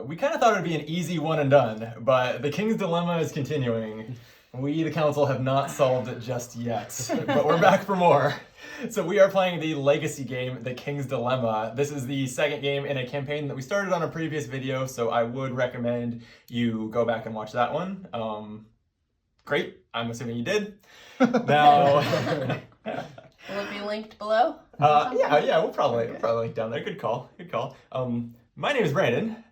We kind of thought it would be an easy one and done, but the King's Dilemma is continuing. We, the council, have not solved it just yet, but we're back for more. So we are playing the legacy game, The King's Dilemma. This is the second game in a campaign that we started on a previous video, so I would recommend you go back and watch that one. Great, I'm assuming you did. Now, will it be linked below? Yeah, we'll probably link down there. Good call. My name is Brandon.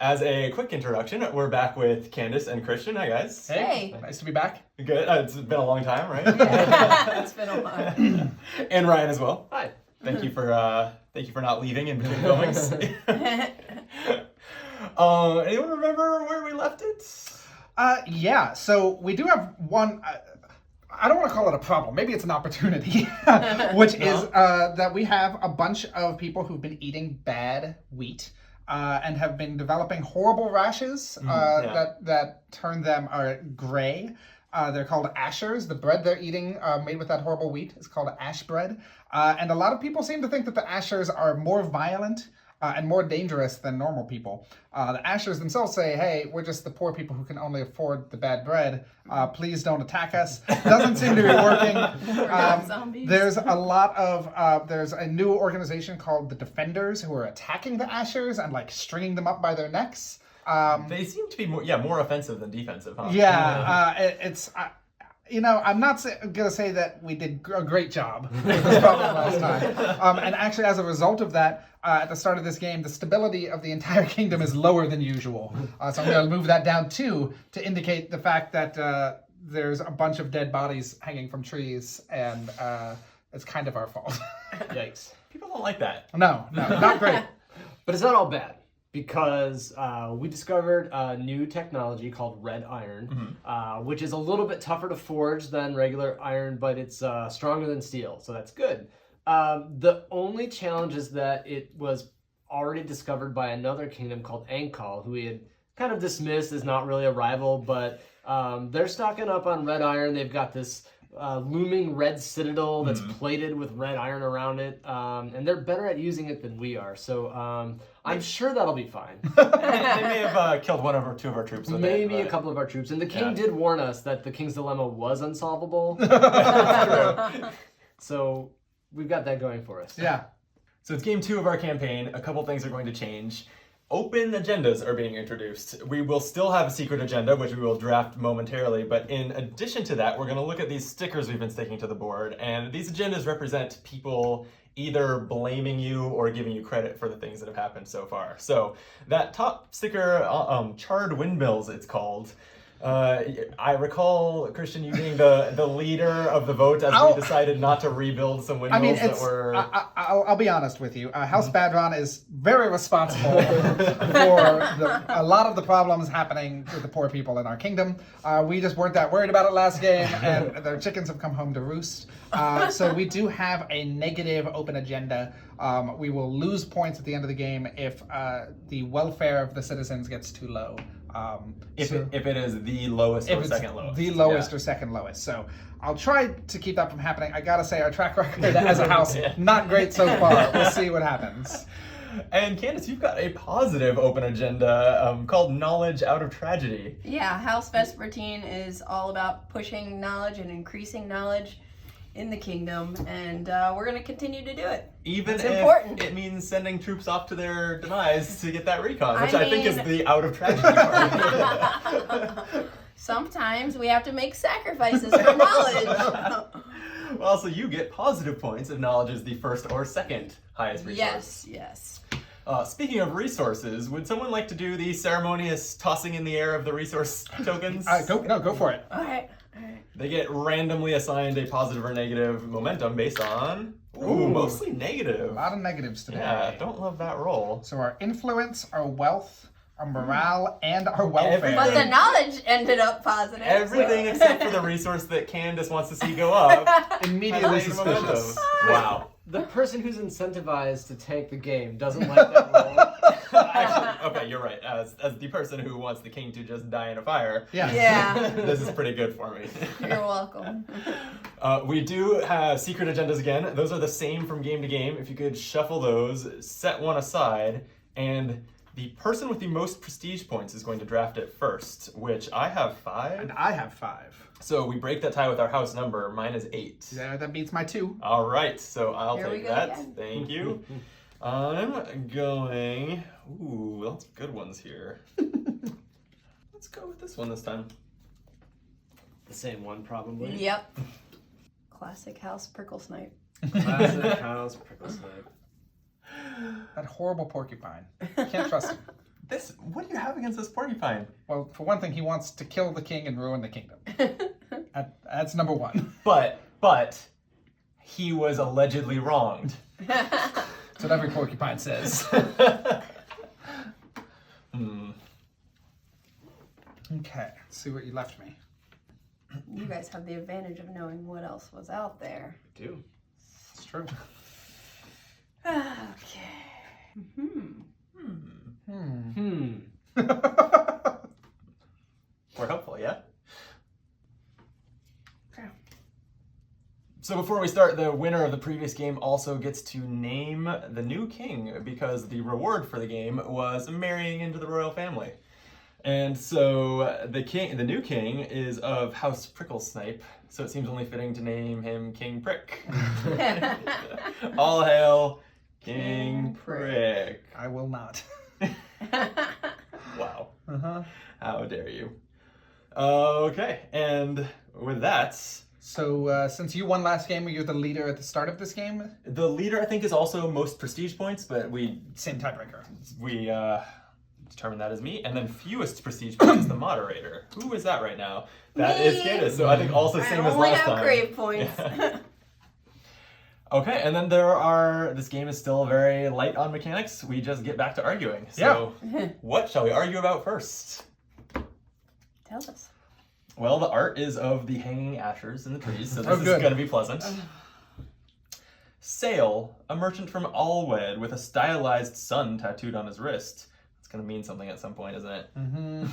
As a quick introduction, we're back with Candace and Christian. Hi, guys. Hey. Nice to be back. Good. It's been a long time, right? It's been a while. And Ryan as well. Hi. Thank you for not leaving in between filmings. Anyone remember where we left it? Yeah. So we do have one. I don't want to call it a problem. Maybe it's an opportunity, which is that we have a bunch of people who've been eating bad wheat. And have been developing horrible rashes that turn them gray. They're called ashers. The bread they're eating made with that horrible wheat is called ash bread. And a lot of people seem to think that the ashers are more violent and more dangerous than normal people. The ashers themselves say, hey, we're just the poor people who can only afford the bad bread. Please don't attack us. Doesn't seem to be working. We're not zombies. There's a new organization called the Defenders who are attacking the ashers and like stringing them up by their necks. They seem to be more offensive than defensive, huh? I'm not going to say that we did a great job with this problem last time. And actually, as a result of that, at the start of this game, the stability of the entire kingdom is lower than usual. So I'm going to move that down 2 to indicate the fact that there's a bunch of dead bodies hanging from trees, and it's kind of our fault. Yikes. People don't like that. No, not great. But it's not all bad, because we discovered a new technology called red iron, which is a little bit tougher to forge than regular iron, but it's stronger than steel, so that's good. The only challenge is that it was already discovered by another kingdom called Ankal, who we had kind of dismissed as not really a rival, but they're stocking up on red iron. They've got this looming red citadel that's plated with red iron around it, and they're better at using it than we are, so I'm sure that'll be fine. They may have killed one or two of our troops with Maybe it, a couple of our troops, and the king did warn us that the King's Dilemma was unsolvable. So we've got that going for us. Yeah. So it's game 2 of our campaign. A couple things are going to change. Open agendas are being introduced. We will still have a secret agenda, which we will draft momentarily, but in addition to that, we're going to look at these stickers we've been sticking to the board, and these agendas represent people either blaming you or giving you credit for the things that have happened so far. So that top sticker, Charred Windmills, it's called. I recall, Christian, you being the leader of the vote as we decided not to rebuild some windmills that were... I'll be honest with you. House Badron is very responsible for a lot of the problems happening with the poor people in our kingdom. We just weren't that worried about it last game, and their chickens have come home to roost. So we do have a negative open agenda. We will lose points at the end of the game if the welfare of the citizens gets too low. If it is the lowest or second lowest. The lowest or second lowest. So I'll try to keep that from happening. I gotta say, our track record as a house, not great so far. We'll see what happens. And Candace, you've got a positive open agenda called Knowledge Out of Tragedy. Yeah, House Vespertine is all about pushing knowledge and increasing knowledge in the kingdom, and we're going to continue to do it. Even it's if important. It means sending troops off to their demise to get that recon, which I think is the out of tragedy part. Sometimes we have to make sacrifices for knowledge. Well, so you get positive points if knowledge is the first or second highest resource. Yes. Speaking of resources, would someone like to do the ceremonious tossing in the air of the resource tokens? Go for it. All right. They get randomly assigned a positive or negative momentum based on... Ooh, mostly negative. A lot of negatives today. Yeah, don't love that roll. So our influence, our wealth, our morale, and our welfare. But the knowledge ended up positive. Everything except for the resource that Candace wants to see go up. Immediately suspicious. Wow. The person who's incentivized to tank the game doesn't like that role. Actually, okay, you're right. As the person who wants the king to just die in a fire, Yeah. this is pretty good for me. You're welcome. We do have secret agendas again. Those are the same from game to game. If you could shuffle those, set one aside, and The person with the most prestige points is going to draft it first, which I have 5. And I have 5. So we break that tie with our house number. Mine is 8. Yeah, that beats my 2. All right, so I'll Here we take go that. again. Thank you. I'm going... Ooh, lots of good ones here. Let's go with this one this time. The same one, probably. Yep. Classic house prickle snipe. Classic house prickle snipe. That horrible porcupine. Can't trust him. What do you have against this porcupine? Well, for one thing, he wants to kill the king and ruin the kingdom. That's number 1. But he was allegedly wronged. That's what every porcupine says. Okay, let's see what you left me. You guys have the advantage of knowing what else was out there. Do. It's true. Okay. We're helpful, yeah? Okay. So before we start, the winner of the previous game also gets to name the new king because the reward for the game was marrying into the royal family. And so the new king is of House Pricklesnipe, so it seems only fitting to name him King Prick. All hail King Prick. I will not. Wow. Uh-huh. How dare you. Okay, and with that... So, since you won last game, you're the leader at the start of this game? The leader, I think, is also most prestige points, but we Same tiebreaker. determine that as me. And then fewest prestige points is the moderator. Who is that right now? That is Me. Candace, so I think also same I as only last have time. grave points. Yeah. Okay, and then this game is still very light on mechanics. We just get back to arguing. So, what shall we argue about first? Tell us. Well, the art is of the hanging ashers in the trees, so this is good. going to be pleasant. Sale, a merchant from Alwed with a stylized sun tattooed on his wrist. It's going to mean something at some point, isn't it? Mm-hmm.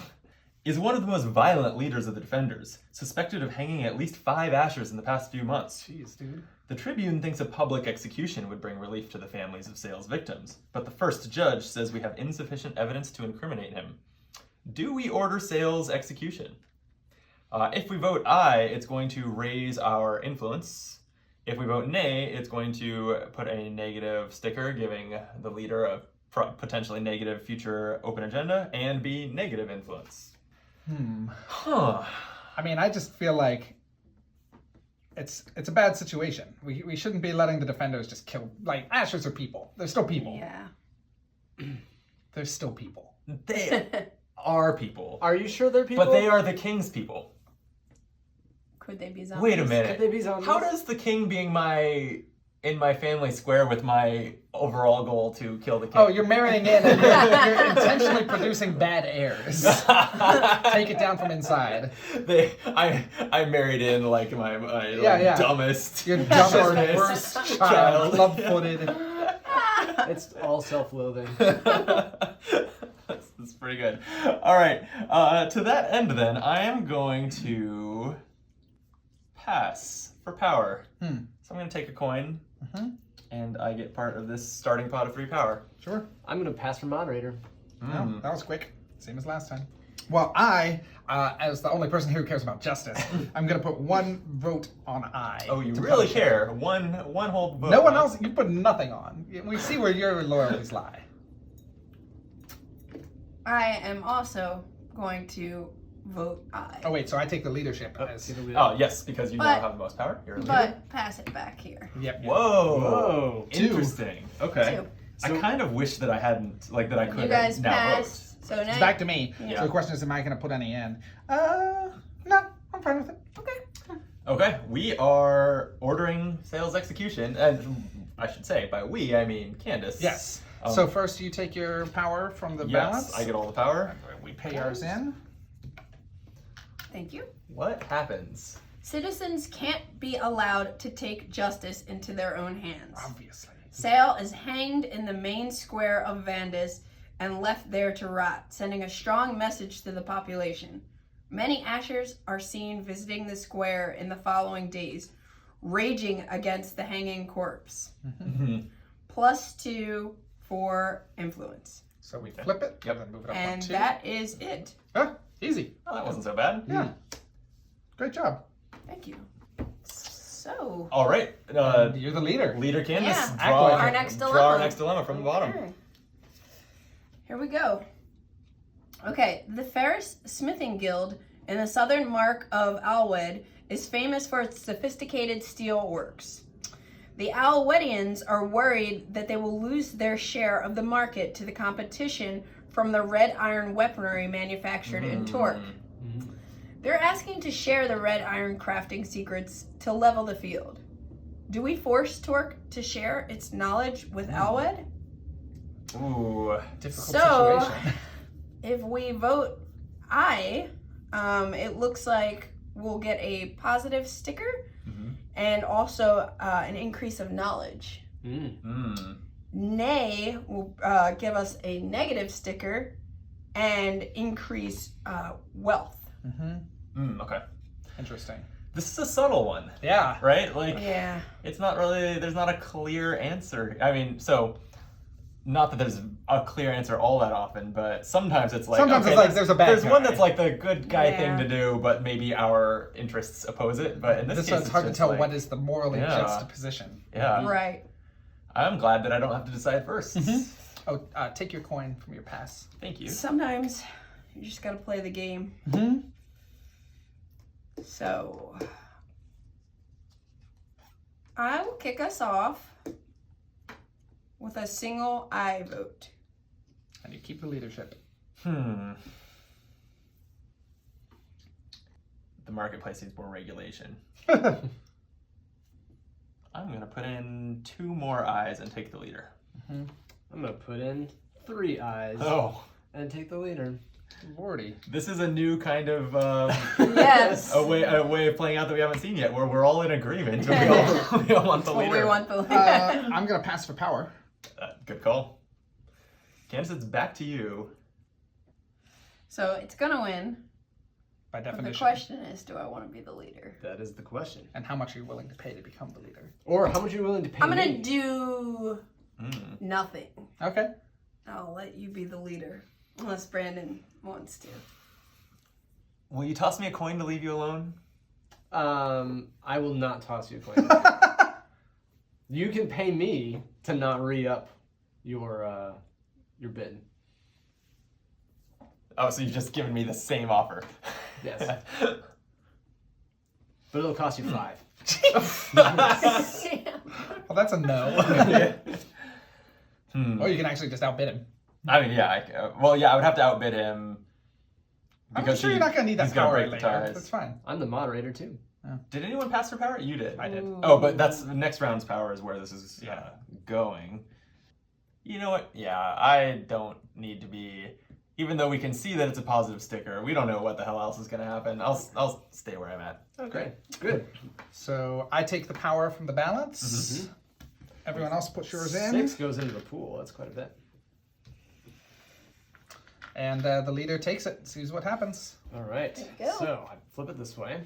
Is one of the most violent leaders of the defenders, suspected of hanging at least 5 ashers in the past few months. Jeez, dude. The Tribune thinks a public execution would bring relief to the families of Sale's victims, but the first judge says we have insufficient evidence to incriminate him. Do we order Sale's execution? If we vote aye, it's going to raise our influence. If we vote nay, it's going to put a negative sticker, giving the leader a potentially negative future open agenda and be negative influence. Huh. I mean, I just feel like it's a bad situation. We shouldn't be letting the defenders just kill. Like, ashers are people. They're still people. Yeah. They're still people. They are people. Are you sure they're people? But they are the king's people. Could they be zombies? Wait a Could minute. they be zombies? How does the king being in my family square with my overall goal to kill the king? Oh, you're marrying in and you're intentionally producing bad heirs. Take it down from inside. I married in like my dumbest, Your dumbest, shortest worst child, club-footed. It's all self-loathing. That's pretty good. All right. To that end, then, I am going to pass for power. So I'm going to take a coin, and I get part of this starting pot of free power. Sure. I'm going to pass for moderator. No, that was quick. Same as last time. Well, I, as the only person here who cares about justice, I'm going to put 1 vote on I. Oh, you to really punish care? him. One whole vote. No one huh? else, you put nothing on. We see where your loyalties lie. I am also going to vote aye. Oh, wait, so I take the leadership as... Oh, yes, because you now But- have the most power. You're a leader. But pass it back here. Yep. Whoa. Whoa. Interesting. Okay. 2. I kind of wish that I hadn't, like, that I could You guys now pass. vote. So now It's back to me. Yeah. So the question is, am I going to put any in? No, I'm fine with it. Okay. Okay, we are ordering Sale's execution, and I should say, by we, I mean Candace. Yes. Um, So first you take your power from the Yes, balance. I get all the power. We pay ours in. Thank you. What happens? Citizens can't be allowed to take justice into their own hands. Obviously. Sale is hanged in the main square of Vandus and left there to rot, sending a strong message to the population. Many ashers are seen visiting the square in the following days, raging against the hanging corpse. +2 for influence. So we flip it, Yep. and then move it up And 1, 2. that is it. Ah, easy. Oh, that wasn't so bad. Yeah. Great job. Thank you. So, All right. You're the leader. Leader Candace, Yeah. draw Our next Draw our dilemma. next dilemma from the bottom. okay. Here we go. Okay, the Ferris Smithing Guild in the southern mark of Alwed is famous for its sophisticated steel works. The Alwedians are worried that they will lose their share of the market to the competition from the red iron weaponry manufactured in Torque. They're asking to share the red iron crafting secrets to level the field. Do we force Torque to share its knowledge with Alwed? Ooh. Difficult So, situation. if we vote aye, it looks like we'll get a positive sticker and also an increase of knowledge. Nay will give us a negative sticker and increase wealth. Okay. Interesting. This is a subtle one, Yeah. right? Like, Yeah. it's not really, there's not a clear answer. I mean, so, not that there's a clear answer all that often, but sometimes it's like, Sometimes okay, it's like there's a bad There's one guy. that's like the good guy Yeah. thing to do, but maybe our interests oppose it. But in this This case, one's hard to just tell like, what is the morally Yeah. juxtaposition. Yeah. Right. I'm glad that I don't have to decide first. Oh, take your coin from your pass. Thank you. Sometimes you just gotta play the game. So, I will kick us off with a single aye vote. And you keep the leadership. The marketplace needs more regulation. I'm gonna put in 2 more eyes and take the leader. I'm gonna put in 3 eyes Oh, and take the leader. Lordy. this is a new kind of Yes. a way of playing out that we haven't seen yet, where we're all in agreement. We all want the Well, leader. we want the leader. I'm going to pass for power. Good call. Candace, it's back to you. So, it's gonna win. By But the definition. question is, do I want to be the leader? That is the question. And how much are you willing to pay to become the leader? Or how much are you willing to pay I'm gonna me? do Mm. nothing. Okay. I'll let you be the leader. Unless Brandon wants to. Will you toss me a coin to leave you alone? I will not toss you a coin. You can pay me to not re-up your bid. Oh, so you've just given me the same offer. Yes. But it'll cost you 5. Well, that's a no. Hmm. Or you can actually just outbid him. I mean, yeah. I would have to outbid him. I'm sure you're not going to need that he's gonna power break the later. ties. That's fine. I'm the moderator too. Did anyone pass for power? You did. I did. Oh, but that's the next round's power is where this is Yeah. going. You know what? Yeah, I don't need to be. Even though we can see that it's a positive sticker, we don't know what the hell else is going to happen. I'll stay where I'm at. Okay, good. So I take the power from the balance. Everyone else puts yours in. 6 goes into the pool. That's quite a bit. And the leader takes it, sees what happens. All right. There you go. So I flip it this way.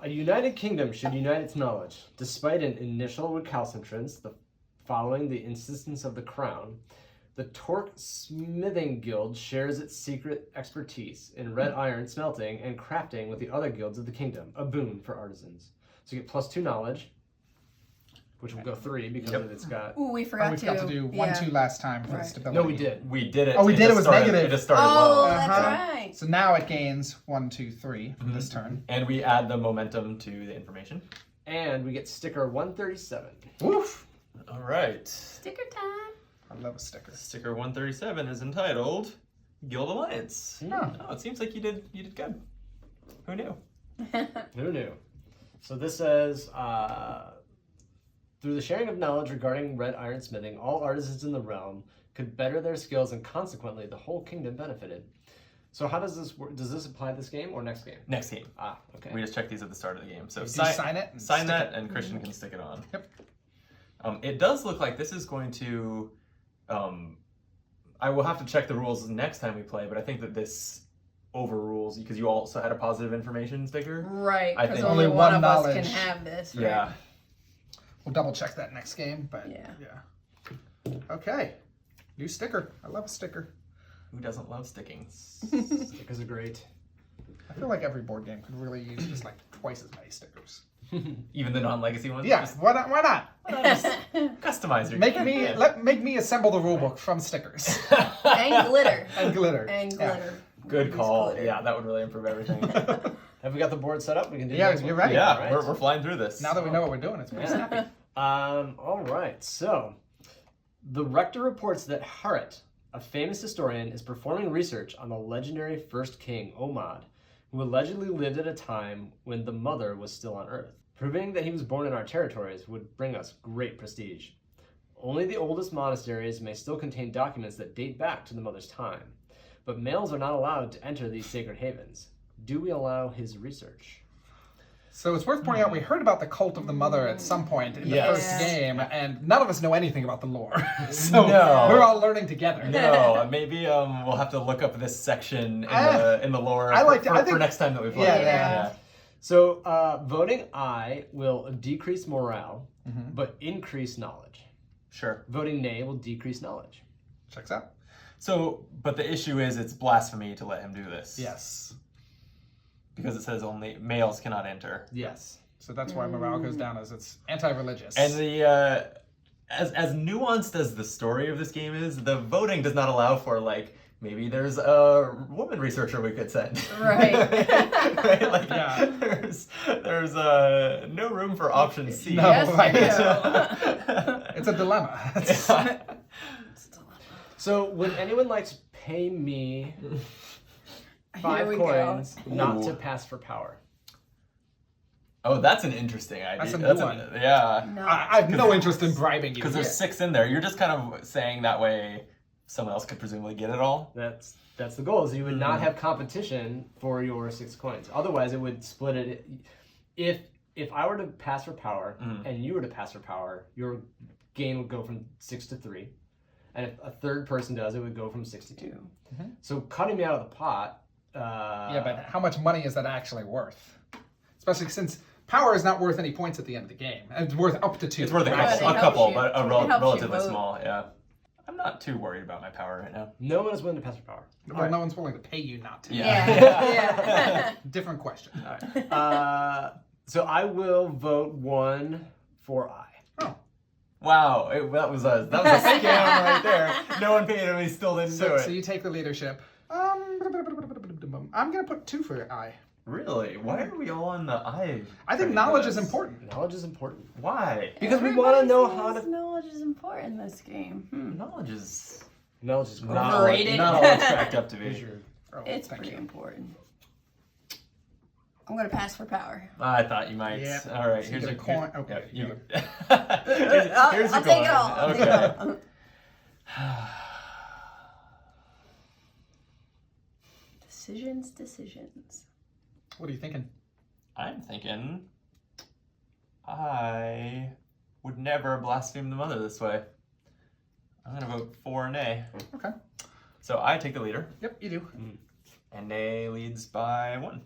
A united kingdom should unite its knowledge. Despite an initial recalcitrance following the insistence of the crown, the Torque Smithing Guild shares its secret expertise in red iron smelting and crafting with the other guilds of the kingdom, a boon for artisans. So you get +2 knowledge, which will go 3 because it's got... Ooh, we Oh, forgot we forgot to do 1-2 last time for the Right. stability. No, we did. We did it. Oh, we did, it just was started- negative. It just started Oh, low. that's Uh-huh. right. So now it gains 1, 2, 3 from this turn. And we add the momentum to the information. And we get sticker 137. Woof! All right. Sticker time. I love a sticker. Sticker 137 is entitled Guild Alliance. Huh. Oh, it seems like you did good. Who knew? Who knew? So this says, through the sharing of knowledge regarding red iron smithing, all artisans in the realm could better their skills and consequently the whole kingdom benefited. So how does this work? Does this apply to this game or next game? Next game. Ah, okay. We just checked these at the start of the game. So You sign it and sign stick that, it. and Christian can stick it on. Yep. It does look like this is going to. I will have to check the rules next time we play, but I think that this overrules because you also had a positive information sticker. Right, I because think- only Only one one of us knowledge. can have this. Right? Yeah. We'll double check that next game, but Yeah. yeah. Okay. New sticker. I love a sticker. Who doesn't love sticking? Stickers are great. I feel like every board game could really use just like twice as many stickers. Even the non-legacy ones? Yeah, Just why not? just customize your Make me assemble the rulebook from stickers And glitter. and glitter. And Yeah. glitter. Good Use call. glitter. Yeah, that would really improve everything. Have we got the board set up? We can do Yeah, this you're one? ready. Yeah, All right. we're flying through this. Now that we know what we're doing, it's pretty snappy. All right, so the Rector reports that Harit, a famous historian, is performing research on the legendary first king, Omad, who allegedly lived at a time when the mother was still on Earth. Proving that he was born in our territories would bring us great prestige. Only the oldest monasteries may still contain documents that date back to the mother's time, but males are not allowed to enter these sacred havens. Do we allow his research? So it's worth pointing out we heard about the cult of the mother at some point in the Yes. first game, and none of us know anything about the lore. So No. we're all learning together. No, maybe we'll have to look up this section in the lore I like to- for, I think- for next time that we play. Yeah. So voting aye will decrease morale, but increase knowledge. Sure. Voting nay will decrease knowledge. Checks out. So, but the issue is it's blasphemy to let him do this. Yes. Because it says only males cannot enter. Yes. So that's why morale goes down, as it's anti-religious. And the as nuanced as the story of this game is, the voting does not allow for like maybe there's a woman researcher we could send. Right. Right? Like Yeah. there's no room for option C. No. Yes, right. no. It's a dilemma. So would anyone like to pay me Here 5 we coins not Ooh. to pass for power? Oh, that's an interesting idea. That's a new one. Yeah. No. I have no interest in bribing you. Because there's 6 in there. You're just kind of saying that way someone else could presumably get it all. That's the goal. Is you would not have competition for your 6 coins. Otherwise, it would split it. If I were to pass for power and you were to pass for power, your gain would go from 6 to 3, and if a third person does, it would go from 6 to 2. So cutting me out of the pot. Yeah, but how much money is that actually worth? Especially since power is not worth any points at the end of the game. It's worth up to 2. It's worth a Right. couple, It a couple helps you. but It helps you relatively vote. small, yeah. I'm not too worried about my power right now. No one is willing to pass for power. Well, no one's willing to pay you not to. Yeah. Yeah. Different question. So I will vote 1 for I. Oh. Wow, that was a scam right there. No one paid him, he still didn't do So it. you take the leadership. I'm going to put 2 for I. Really? Why are we all on the I? I think knowledge is important. Knowledge is important. Why? Because we want to know how Says to. knowledge is important in this game. Knowledge is Knowledge is great. not Overrated. all it's cracked up to be. Oh, It's thank pretty you. important. I'm gonna pass for power. I thought you might. Yeah. All right, So here's you your get a coin. Okay, Yeah, you here's I'll your take it coin. all. I'll take it Okay. all. Decisions. What are you thinking? I'm thinking I would never blaspheme the mother this way. I'm gonna vote for nay. Okay. So I take the leader, Yep, you do. and nay leads by 1.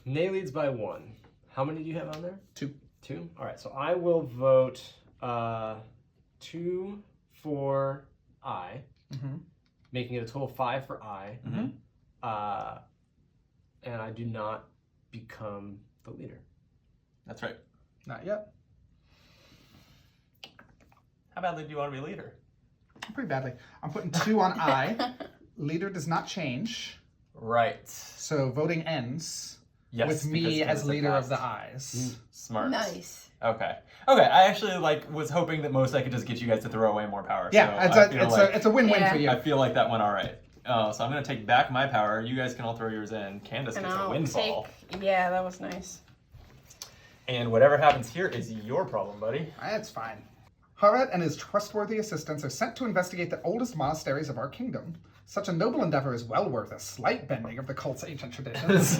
Nay leads by 1. How many do you have on there? 2. 2? All right, so I will vote 2 for I, making it a total of 5 for I. And I do not become the leader. That's right. Not yet. How badly do you want to be leader? Pretty badly. I'm putting 2 on I. Leader does not change. Right. So voting ends Yes. with me because as Candace leader had of the passed. eyes. Smart. Nice. Okay. Okay. I actually was hoping that most I could just get you guys to throw away more power. Yeah, so it's a win-win Yeah. for you. I feel like that went all right. So I'm gonna take back my power. You guys can all throw yours in. Candace And gets a I'll windfall. take. Yeah, that was nice. And whatever happens here is your problem, buddy. That's fine. Haret and his trustworthy assistants are sent to investigate the oldest monasteries of our kingdom. Such a noble endeavor is well worth a slight bending of the cult's ancient traditions.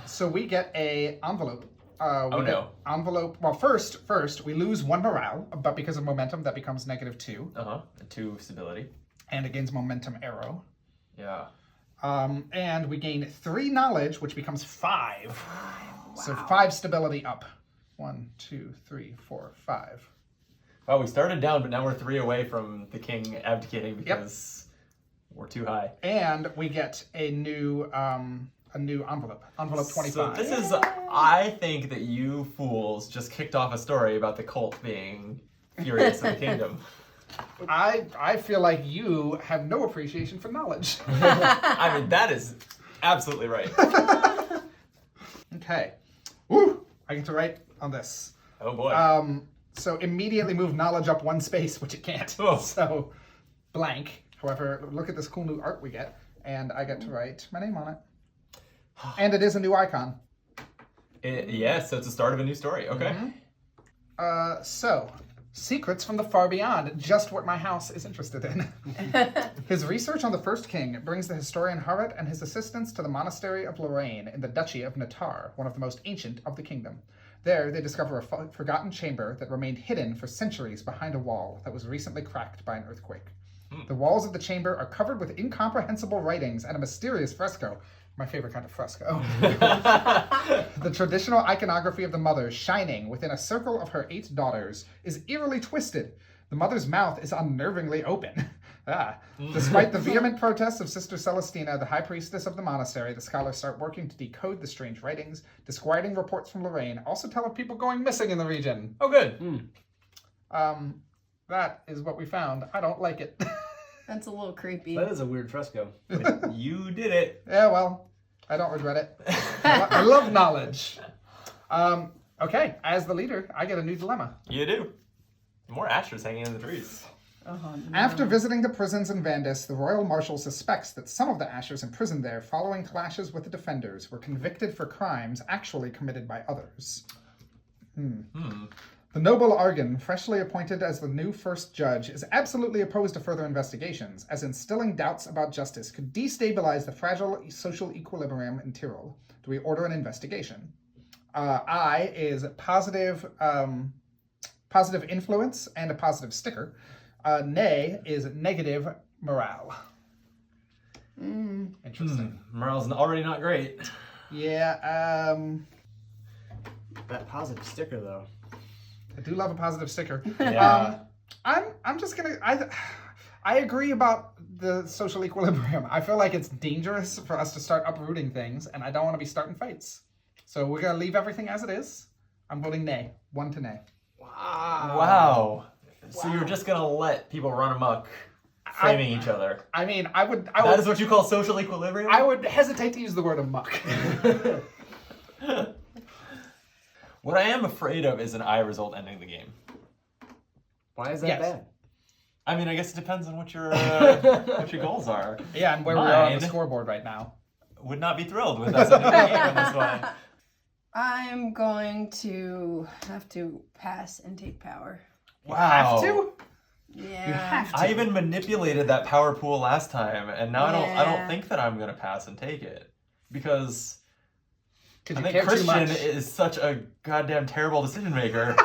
So we get a envelope. Envelope. Well, first we lose 1 morale, but because of momentum, that becomes -2, And 2 stability. and it gains momentum arrow. Yeah. And we gain 3 knowledge, which becomes 5. So 5 stability up. 1, 2, 3, 4, 5. Wow, we started down, but now we're 3 away from the king abdicating because we're too high. And we get a new envelope. Envelope 25. So this is, I think that you fools just kicked off a story about the cult being furious at the kingdom. I feel like you have no appreciation for knowledge. I mean, that is absolutely right. Okay. Woo! I get to write on this. Oh boy. So immediately move knowledge up 1 space, which it can't. Oh. So blank. However, look at this cool new art we get, and I get to write my name on it. And it is a new icon. Yes, so it's the start of a new story. Okay. So, secrets from the far beyond, just what my house is interested in. His research on the first king brings the historian Harrod and his assistants to the monastery of Lorraine in the Duchy of Natar, one of the most ancient of the kingdom. There, they discover a forgotten chamber that remained hidden for centuries behind a wall that was recently cracked by an earthquake. The walls of the chamber are covered with incomprehensible writings and a mysterious fresco. My favorite kind of fresco. The traditional iconography of the mother, shining within a circle of her 8 daughters, is eerily twisted. The mother's mouth is unnervingly open. Despite the vehement protests of Sister Celestina, the high priestess of the monastery, the scholars start working to decode the strange writings. Disquieting reports from Lorraine also tell of people going missing in the region. Oh, good. That is what we found. I don't like it. That's a little creepy. That is a weird fresco. You did it. Yeah, well, I don't regret it. I love knowledge. Okay, as the leader, I get a new dilemma. You do. More ashers hanging in the trees. Oh, no. After visiting the prisons in Vandis, the royal marshal suspects that some of the ashers imprisoned there following clashes with the defenders were convicted for crimes actually committed by others. The noble Argan, freshly appointed as the new first judge, is absolutely opposed to further investigations, as instilling doubts about justice could destabilize the fragile social equilibrium in Tyrol. Do we order an investigation? I is positive influence and a positive sticker. Nay is negative morale. Interesting. Morale's already not great. Yeah, That positive sticker, though. I do love a positive sticker. Yeah. I'm just gonna I agree about the social equilibrium. I feel like it's dangerous for us to start uprooting things, and I don't want to be starting fights. So we're gonna leave everything as it is. I'm voting nay. 1 to nay. Wow. So you're just gonna let people run amok, framing each other. I mean, That is what you call social equilibrium? I would hesitate to use the word amok. What I am afraid of is an I result ending the game. Why is that Yes. bad? I mean, I guess it depends on what your goals are. Yeah, and where we are on the Mine scoreboard right now. Would not be thrilled with us ending the game on this one. I'm going to have to pass and take power. Wow. Have to? Yeah. You have to. I even manipulated that power pool last time, and now I Yeah. don't think that I'm gonna pass and take it. Because I you think care too Christian much. is such a goddamn terrible decision maker.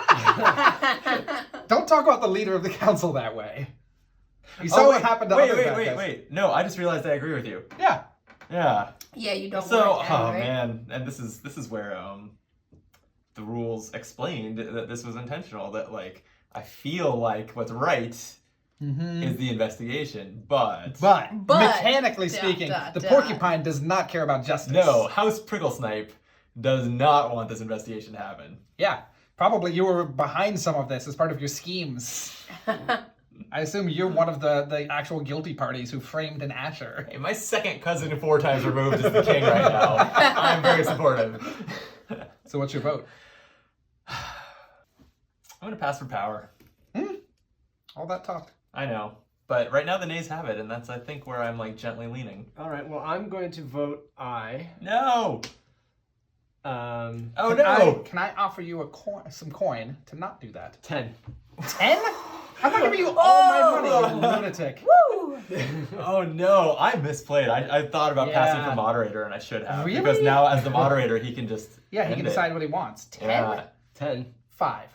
Don't talk about the leader of the council that way. You saw what happened to other bad guys. Wait. No, I just realized I agree with you. Yeah. Yeah. Yeah, you don't So, want that, oh right? man, and this is where the rules explained that this was intentional. That like I feel like what's right is the investigation, but But mechanically Dot, speaking, dot, the dot. porcupine does not care about justice. no, House Pricklesnipe does not want this investigation to happen. Yeah. Probably you were behind some of this as part of your schemes. I assume you're one of the actual guilty parties who framed an Asher. Hey, my second cousin 4 times removed is the king right now. I'm very supportive. So what's your vote? I'm gonna pass for power. All that talk. I know, but right now the nays have it, and that's I think where I'm like gently leaning. All right, well, I'm going to vote aye. No. Um, Oh no. Can I offer you some coin to not do that? 10. 10? I'm not giving you all my money, you lunatic. Oh no, I misplayed. I thought about passing Yeah. for moderator, and I should have. Really? Because now, as the moderator, he can just. Yeah, he end can it. decide what he wants. 10? Yeah. 10. 5.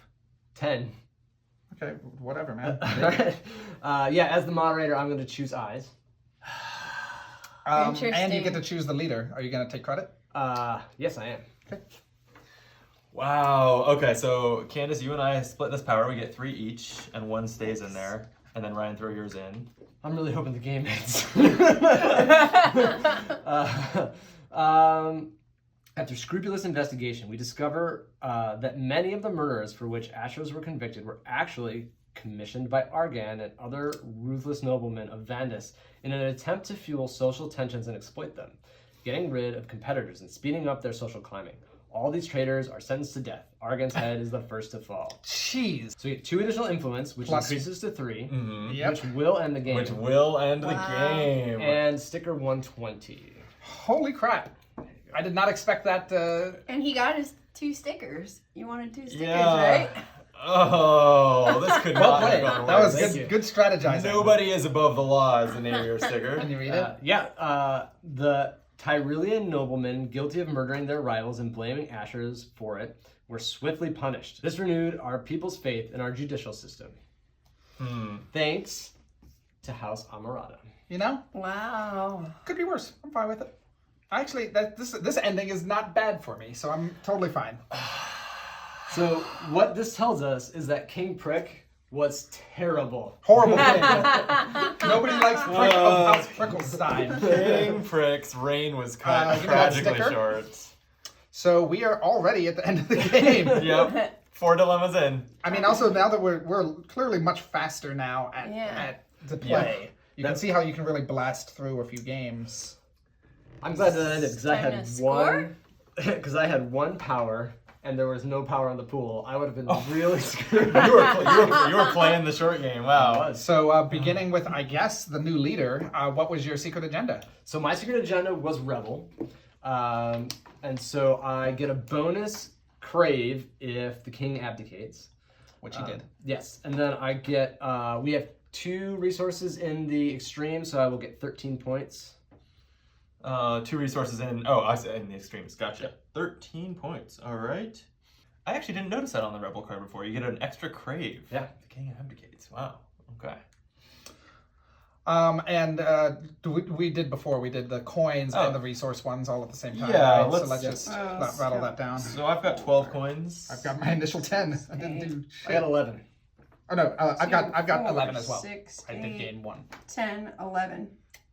10. Okay, whatever, man. Yeah, as the moderator, I'm going to choose ayes. And you Interesting. get to choose the leader. Are you going to take credit? Yes, I am. Okay. Wow. Okay, so Candace, you and I split this power. We get 3 each, and 1 stays in there. And then Ryan, throw yours in. I'm really hoping the game ends. After scrupulous investigation, we discover that many of the murders for which Ashers were convicted were actually commissioned by Argan and other ruthless noblemen of Vandis in an attempt to fuel social tensions and exploit them, getting rid of competitors and speeding up their social climbing. All these traitors are sentenced to death. Argan's head is the first to fall. Jeez. So we get 2 additional influence, which Plus- increases to 3, Yep. which will end the game. Which will end the Wow. game. And sticker 120. Holy crap. I did not expect that. And he got his 2 stickers. You wanted 2 stickers, Yeah. right? Oh, this could Well not have played. gone That was worse. Thank you. good strategizing. Nobody is above the law is the name of your sticker. Can you read it? The Tyrolean noblemen guilty of murdering their rivals and blaming Ashers for it were swiftly punished. This renewed our people's faith in our judicial system. Thanks to House Amarada. You know? Wow. Could be worse. I'm fine with it. Actually, this ending is not bad for me, so I'm totally fine. So what this tells us is that King Prick was terrible. Horrible thing. Nobody likes Prick of House Pricklestein. King Prick's reign was cut give me that tragically sticker. short. So we are already at the end of the game. Yep. 4 dilemmas in. I mean, also now that we're clearly much faster now at the play, you can see how you can really blast through a few games. I'm glad that ended because I Time had to score? because I had 1 power and there was no power on the pool. I would have been really screwed. You were playing the short game. Wow. So beginning with, I guess, the new leader, what was your secret agenda? So my secret agenda was Rebel. And so I get a bonus crave if the king abdicates. Which you did. Yes. And then I get, we have 2 resources in the extreme, so I will get 13 points. 2 resources in. Oh, I said in the extremes. Gotcha. 13 points. All right. I actually didn't notice that on the Rebel card before. You get an extra crave. Yeah. The king abdicates. Wow. Okay. We did before. We did the coins Oh. and the resource ones all at the same time. Yeah, right? let's so let's just- just rattle that down. So I've got 12 coins. I've got my initial 10. I didn't do I got 11. Oh no, I've got 4, 11 as well. 6, I did 8, gain 1. 10, 11.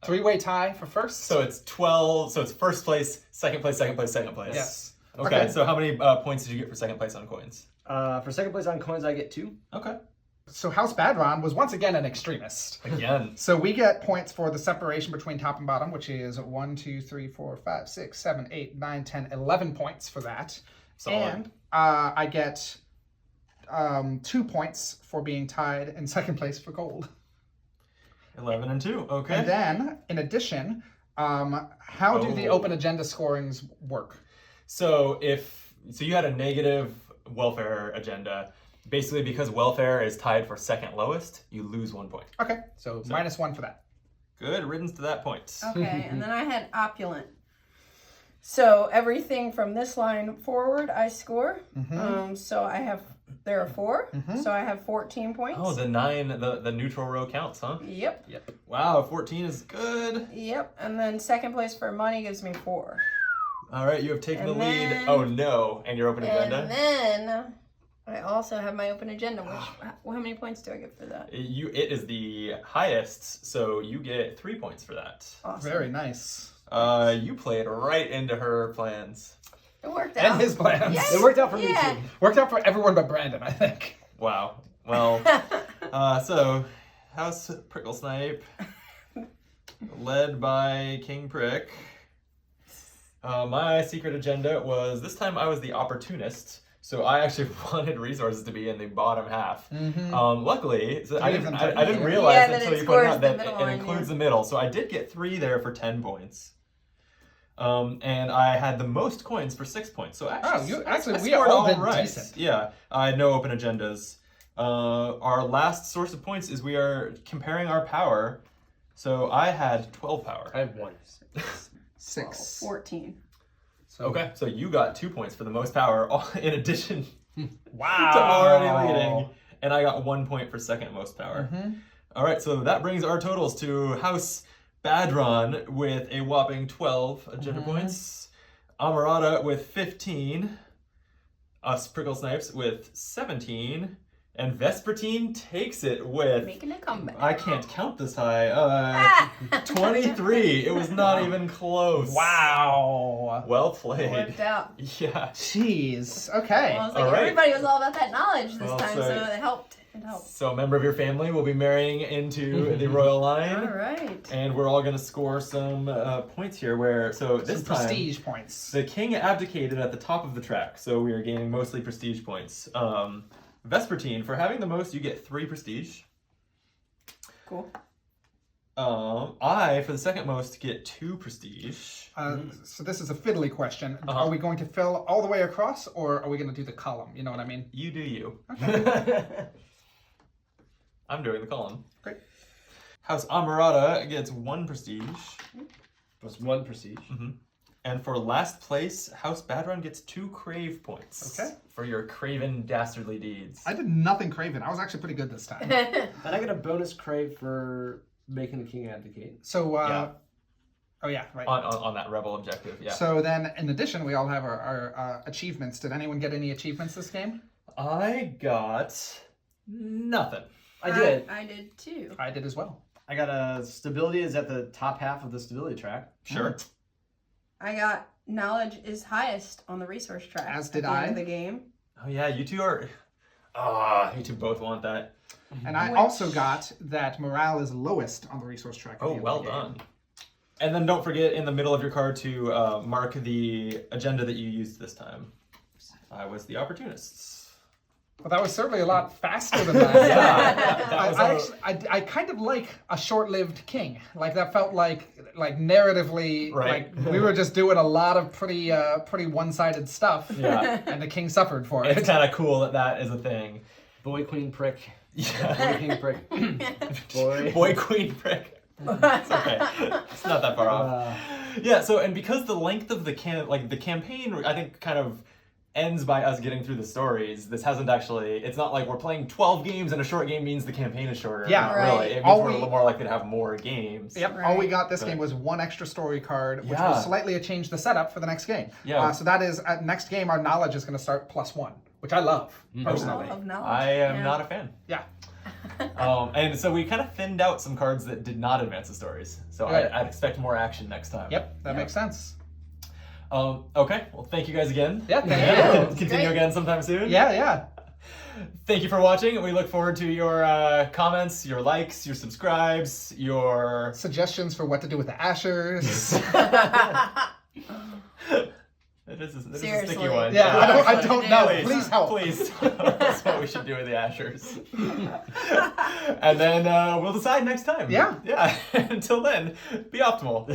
3-way tie for first. So it's 12. So it's first place, second place, second place, second place. Yes. Okay. Okay. So how many points did you get for second place on coins? For second place on coins, I get 2. Okay. So House Badron was once again an extremist. Again. So we get points for the separation between top and bottom, which is 1, 2, 3, 4, 5, 6, 7, 8, 9, 10, 11 points for that. Solid. And I get 2 points for being tied in second place for gold. 11 and 2. Okay. And then, in addition, how do the open agenda scorings work? So you had a negative welfare agenda, basically because welfare is tied for second lowest, you lose 1 point. Okay, so -1 for that. Good riddance to that point. Okay, and then I had opulent. So everything from this line forward, I score. So there are 4. So I have 14 points. Oh, the 9, the neutral row counts, huh? Yep. Wow, 14 is good. Yep. And then second place for money gives me 4. All right, you have taken the And lead. then- Oh no, and your open agenda. And then I also have my open agenda. How many points do I get for that? It is the highest, so you get 3 points for that. Awesome. Very nice. You played right into her plans. It worked out. And his plans. Yes. It worked out for me Yeah. too. Worked out for everyone but Brandon, I think. Wow. Well, so House Prickle Snipe, led by King Prick. My secret agenda was this time I was the opportunist, so I actually wanted resources to be in the bottom half. Luckily, so I Three of didn't, them I didn't too. realize Yeah, that until it you put it scores out the that middle it line, includes yeah. the middle. So I did get 3 there for 10 points. And I had the most coins for 6 points. So actually, I we scored all all did right. decent. Yeah, I had no open agendas. Our last source of points is we are comparing our power. So I had 12 power. I have 1. 6. 14. So, Okay, so you got 2 points for the most power, in addition Wow. to already leading, and I got 1 point for second most power. All right, so that brings our totals to House Badron with a whopping 12 agenda points, Amarada with 15, Us Prickle Snipes with 17. And Vespertine takes it with... Making a comeback. I can't count this high. 23. It was not even close. Wow. Well played. Worked out. Yeah. Jeez. Okay. Well, I was like, All right. everybody was all about that knowledge this Well, time, so- so it helped. It helped. So a member of your family will be marrying into the royal line. All right. And we're all going to score some points here where... So this Some time... prestige points. The king abdicated at the top of the track, so we are gaining mostly prestige points. Vespertine, for having the most, you get 3 prestige. Cool. I, for the second most, get 2 prestige. So this is a fiddly question. Uh-huh. Are we going to fill all the way across, or are we going to do the column? You know what I mean? You do you. Okay. I'm doing the column. Great. House Amarada gets 1 prestige. Plus 1 prestige. And for last place, House Badrun gets 2 crave points. Okay. For your craven dastardly deeds. I did nothing craven. I was actually pretty good this time. And I get a bonus crave for making the king abdicate. So, Yeah. oh yeah, right. On that rebel objective, yeah. So then, in addition, we all have our achievements. Did anyone get any achievements this game? I got nothing. I did. I did too. I did as well. I got a stability is at the top half of the stability track. Sure. I got knowledge is highest on the resource track. As did at the I. end of the game. Oh yeah, you two are... you two both want that. And I Which- also got that morale is lowest on the resource track. at the Oh, end of well the game. done. And then don't forget in the middle of your card to mark the agenda that you used this time. I was the opportunists. Well, that was certainly a lot faster than that. Yeah. That was I kind of like a short-lived king. Like that felt like narratively, Right. like we were just doing a lot of pretty one-sided stuff. Yeah. And the king suffered for It's it. kind of cool that that is a thing. Boy, queen, prick. Yeah. Boy, king, prick. Boy. Boy, queen, prick. It's okay. It's not that far off. Yeah, so, and because the length of the campaign, I think, kind of ends by us getting through the stories, this hasn't actually, it's not like we're playing 12 games and a short game means the campaign is shorter. Yeah. Not Right. really. It means All we're a we- little more likely to have more games. Yep. Right. All we got this But- game was one extra story card, which Yeah. will slightly change the setup for the next game. Yeah. So that is next game. Our knowledge is going to start +1, which I love personally. Of knowledge. I am Yeah. not a fan. Yeah. And so we kind of thinned out some cards that did not advance the stories. So Right. I'd expect more action next time. Yep. That Yeah. makes sense. Okay, well, thank you guys again. Yeah. Thank you. Continue Great. again sometime soon. Yeah. Yeah. Thank you for watching. We look forward to your comments, your likes, your subscribes, your... Suggestions for what to do with the ashers. It is a sticky Seriously. one. Yeah, I don't know. Please, Please help. Please. That's what we should do with the ashers. And then we'll decide next time. Yeah. Yeah. Until then, be optimal.